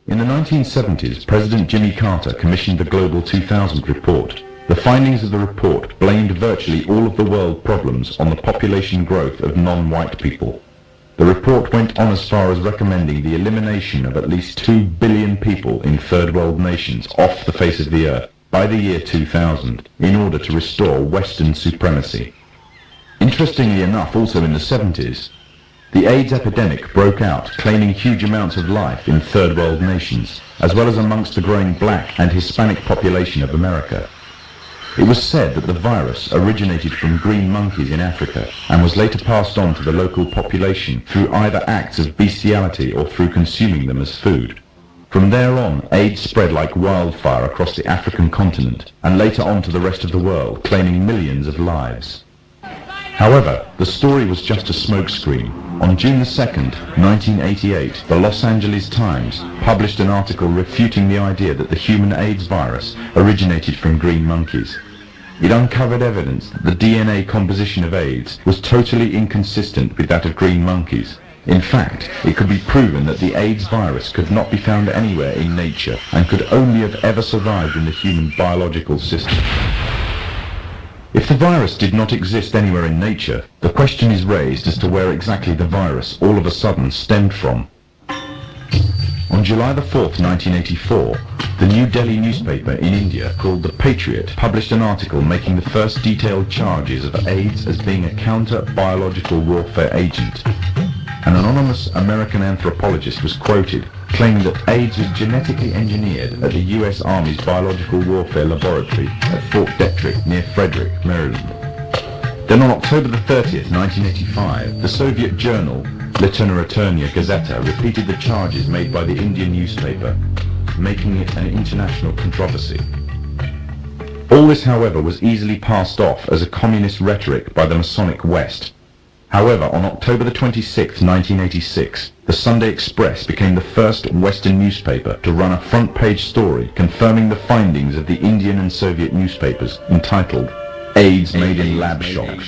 In the 1970s, President Jimmy Carter commissioned the Global 2000 report. The findings of the report blamed virtually all of the world problems on the population growth of non-white people. The report went on as far as recommending the elimination of at least 2 billion people in third world nations off the face of the earth by the year 2000 in order to restore Western supremacy. Interestingly enough, also in the 70s, the AIDS epidemic broke out, claiming huge amounts of life in third world nations, as well as amongst the growing black and Hispanic population of America. It was said that the virus originated from green monkeys in Africa and was later passed on to the local population through either acts of bestiality or through consuming them as food. From there on, AIDS spread like wildfire across the African continent and later on to the rest of the world, claiming millions of lives. However, the story was just a smokescreen. On June 2nd, 1988, the Los Angeles Times published an article refuting the idea that the human AIDS virus originated from green monkeys. It uncovered evidence that the DNA composition of AIDS was totally inconsistent with that of green monkeys. In fact, it could be proven that the AIDS virus could not be found anywhere in nature and could only have ever survived in the human biological system. If the virus did not exist anywhere in nature, the question is raised as to where exactly the virus all of a sudden stemmed from. On July the 4th, 1984, the New Delhi newspaper in India called The Patriot published an article making the first detailed charges of AIDS as being a counter-biological warfare agent. An anonymous American anthropologist was quoted, claiming that AIDS was genetically engineered at the US Army's Biological Warfare Laboratory at Fort Detrick near Frederick, Maryland. Then on October the 30th, 1985, the Soviet journal Literaturia Gazeta repeated the charges made by the Indian newspaper, making it an international controversy. All this, however, was easily passed off as a communist rhetoric by the Masonic West. However, on October the 26th, 1986, the Sunday Express became the first Western newspaper to run a front-page story confirming the findings of the Indian and Soviet newspapers entitled AIDS Made in Lab Shock.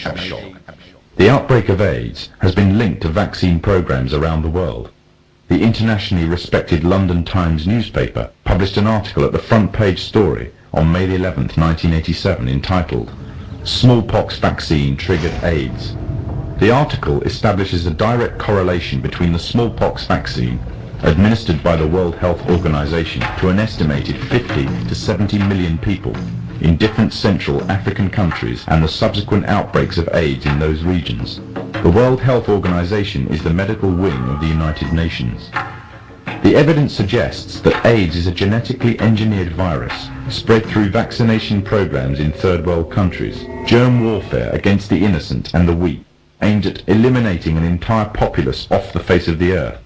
The outbreak of AIDS has been linked to vaccine programs around the world. The internationally respected London Times newspaper published an article at the front-page story on May the 11th, 1987 entitled Smallpox Vaccine Triggered AIDS. The article establishes a direct correlation between the smallpox vaccine administered by the World Health Organization to an estimated 50 to 70 million people in different Central African countries and the subsequent outbreaks of AIDS in those regions. The World Health Organization is the medical wing of the United Nations. The evidence suggests that AIDS is a genetically engineered virus spread through vaccination programs in third world countries, germ warfare against the innocent and the weak, aimed at eliminating an entire populace off the face of the earth.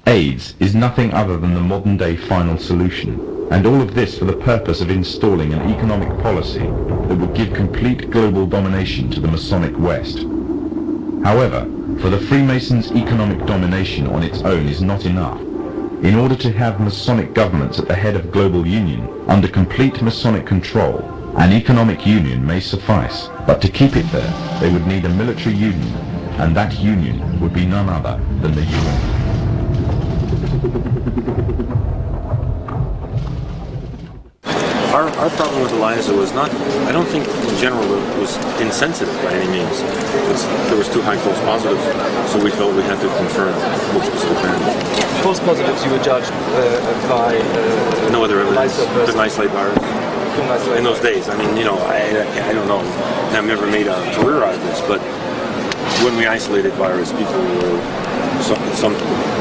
AIDS is nothing other than the modern-day final solution, and all of this for the purpose of installing an economic policy that would give complete global domination to the Masonic West. However, for the Freemasons' economic domination on its own is not enough. In order to have Masonic governments at the head of global union, under complete Masonic control, an economic union may suffice, but to keep it there, they would need a military union, and that union would be none other than the UN. Our problem with Eliza was not, I don't think in general it was insensitive by any means. There was too high false positives, so we felt we had to confirm with specific parameters. False positives you were judged by no other evidence, couldn't isolate virus. In those days, I mean, you know, I don't know, I've never made a career out of this, but when we isolated virus, people were,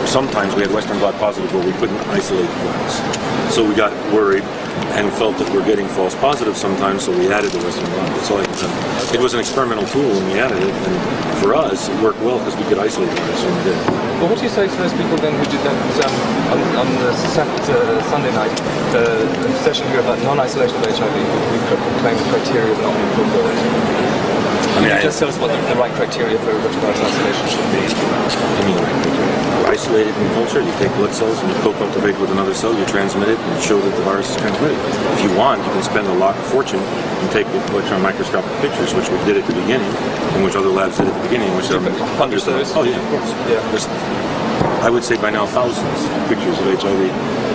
sometimes we had Western blot positive where we couldn't isolate the virus. So we got worried and felt that we're getting false positives sometimes, so we added the Western blot. That's all I can say. It was an experimental tool when we added it, and for us, it worked well because we could isolate the virus when we did. Well, what do you say to those people then who did that on the Sunday night, the session here about non-isolation of HIV, we claimed the criteria have not been fulfilled? I mean, just tell us what the right criteria for retrovirus isolation should be. I mean, the right criteria. You isolate it in culture, you take blood cells and you co-cultivate with another cell, you transmit it and show that the virus is transmitted. If you want, you can spend a lot of fortune and take electron microscopic pictures, which we did at the beginning, and which other labs did at the beginning, which are hundreds of those. Oh yeah, of course. Yeah. There's, I would say by now thousands of pictures of HIV.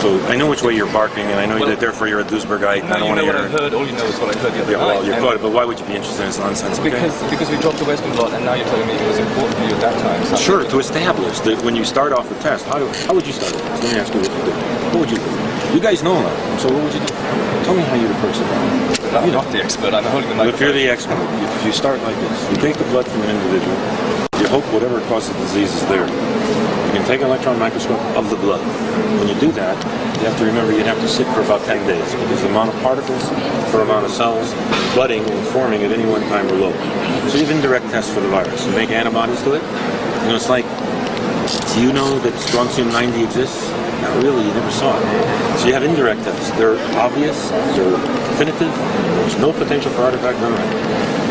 So I know which way you're barking, and I know that therefore you're a Duisburgite. No, I don't you want know to what hear. I heard. All you know is what I heard the other Yeah, well, night. you're caught, but why would you be interested in this nonsense? Because we dropped the Western blot, and now you're telling me it was important for you at that time. So Sure, to establish that when you start off the test, how would you start it? Let me ask you what you do. What would you do? You guys know now, so what would you do? Tell me how you'd approach it. I'm not the expert. I'm holding the microphone. If you're the expert, you start like this. You take the blood from an individual. You hope whatever causes the disease is there. You can take an electron microscope of the blood. When you do that, you have to remember you'd have to sit for about 10 days because the amount of particles per amount of cells budding and forming at any one time are low. So you have indirect tests for the virus. You make antibodies to it. You know, it's like, do you know that strontium 90 exists? Not really, you never saw it. So you have indirect tests. They're obvious, they're definitive, there's no potential for artifact memory.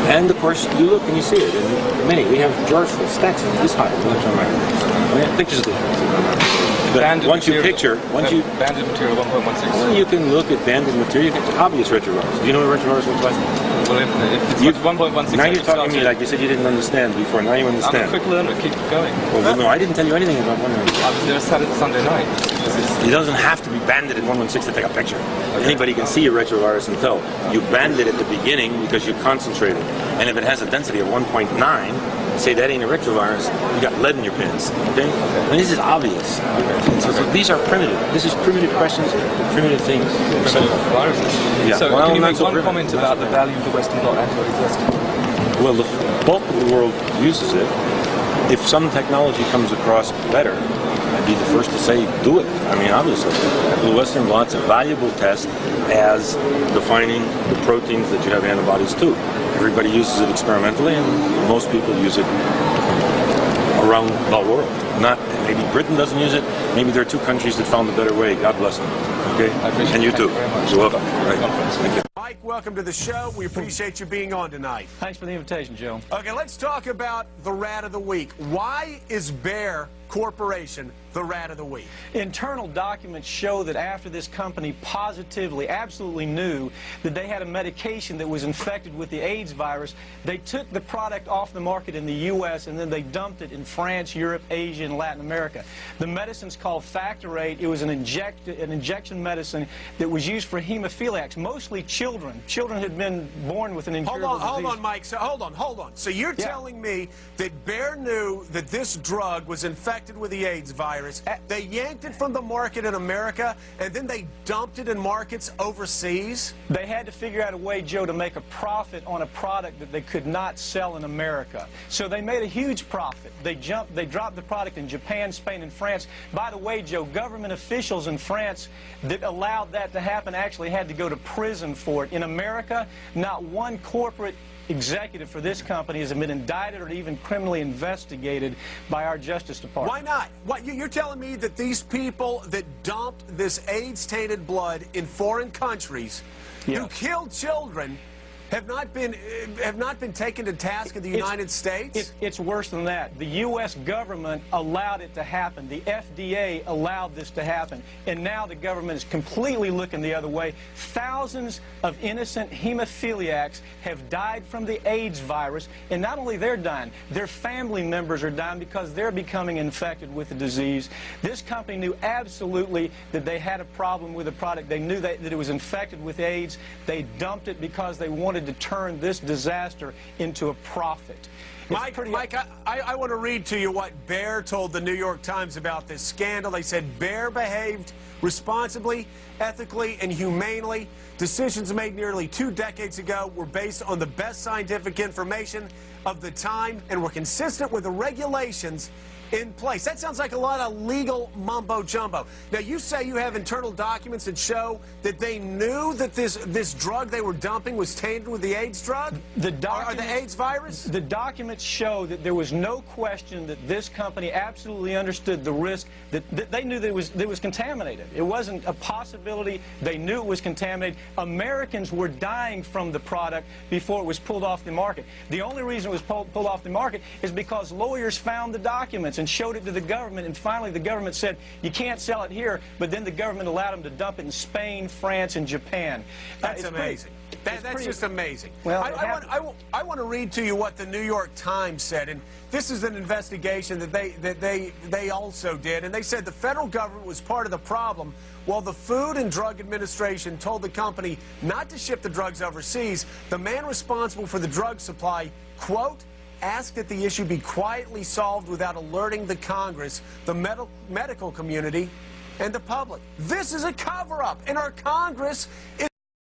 And of course, you look and you see it. And many, we have drawers full, stacks of this high electron microscopes. We have pictures of it. Once you picture, banded material 1.16. well, you can look at banded material. You get obvious retrovirus. Do you know what retrovirus looks like? Well, if it's 1.16. Now you're talking to me like you said you didn't understand before. Now you understand. I'm a quick learner. Keep going. Well, no, I didn't tell you anything about 1.16. I was there Saturday, Sunday night. It doesn't have to be banded at 1.16 to take a picture. Anybody can see a retrovirus and tell. You band it at the beginning because you concentrate it. And if it has a density of 1.9, say that ain't a retrovirus, you got lead in your pants. Okay? I mean, this is obvious. So these are primitive. This is primitive questions, primitive things. Viruses. Yeah. So Well, can you not make so one primitive. comment about the value of the Western blot antibody test? Well, the bulk of the world uses it. If some technology comes across better, I'd be the first to say do it. I mean, obviously. The Western blot's a valuable test as defining the proteins that you have antibodies to. Everybody uses it experimentally, and most people use it around the world. Not maybe Britain doesn't use it. Maybe there are two countries that found a better way. God bless them. Okay? I appreciate And you it. too. Thank you very much. You're welcome. Right. Thank you. Mike, welcome to the show. We appreciate you being on tonight. Thanks for the invitation, Joe. Okay, let's talk about the rat of the week. Why is Bayer Corporation the rat of the week? Internal documents show that after this company positively, absolutely knew that they had a medication that was infected with the AIDS virus, they took the product off the market in the U.S. and then they dumped it in France, Europe, Asia, and Latin America. The medicine's called Factor 8. It was an injection medicine that was used for hemophiliacs, mostly children. Children had been born with an incurable disease. Hold on, Mike. So, hold on. So you're telling me that Bayer knew that this drug was infected with the AIDS virus. They yanked it from the market in America, and then they dumped it in markets overseas? They had to figure out a way, Joe, to make a profit on a product that they could not sell in America. So they made a huge profit. They dropped the product in Japan, Spain, and France. By the way, Joe, government officials in France that allowed that to happen actually had to go to prison for it. In America, not one corporate executive for this company has been indicted or even criminally investigated by our Justice Department. Why not? What, you're telling me that these people that dumped this AIDS-tainted blood in foreign countries, who killed children, have not been taken to task in the United States? It's worse than that. The U.S. government allowed it to happen. The FDA allowed this to happen. And now the government is completely looking the other way. Thousands of innocent hemophiliacs have died from the AIDS virus. And not only they're dying, their family members are dying because they're becoming infected with the disease. This company knew absolutely that they had a problem with the product. They knew that it was infected with AIDS. They dumped it because they wanted to turn this disaster into a profit. Mike, I want to read to you what Bayer told the New York Times about this scandal. They said Bayer behaved responsibly, ethically, and humanely. Decisions made nearly 2 decades ago were based on the best scientific information of the time and were consistent with the regulations in place. That sounds like a lot of legal mumbo-jumbo. Now, you say you have internal documents that show that they knew that this drug they were dumping was tainted with the AIDS drug? Or the AIDS virus? The documents show that there was no question that this company absolutely understood the risk, that they knew that it was contaminated. It wasn't a possibility. They knew it was contaminated. Americans were dying from the product before it was pulled off the market. The only reason it was pulled off the market is because lawyers found the documents and showed it to the government, and finally the government said, you can't sell it here, but then the government allowed them to dump it in Spain, France, and Japan. That's amazing. That's just amazing. Well, I want to read to you what the New York Times said, and this is an investigation that they also did, and they said the federal government was part of the problem while the Food and Drug Administration told the company not to ship the drugs overseas. The man responsible for the drug supply, quote, asked that the issue be quietly solved without alerting the Congress, the medical community, and the public. This is a cover-up, and our Congress is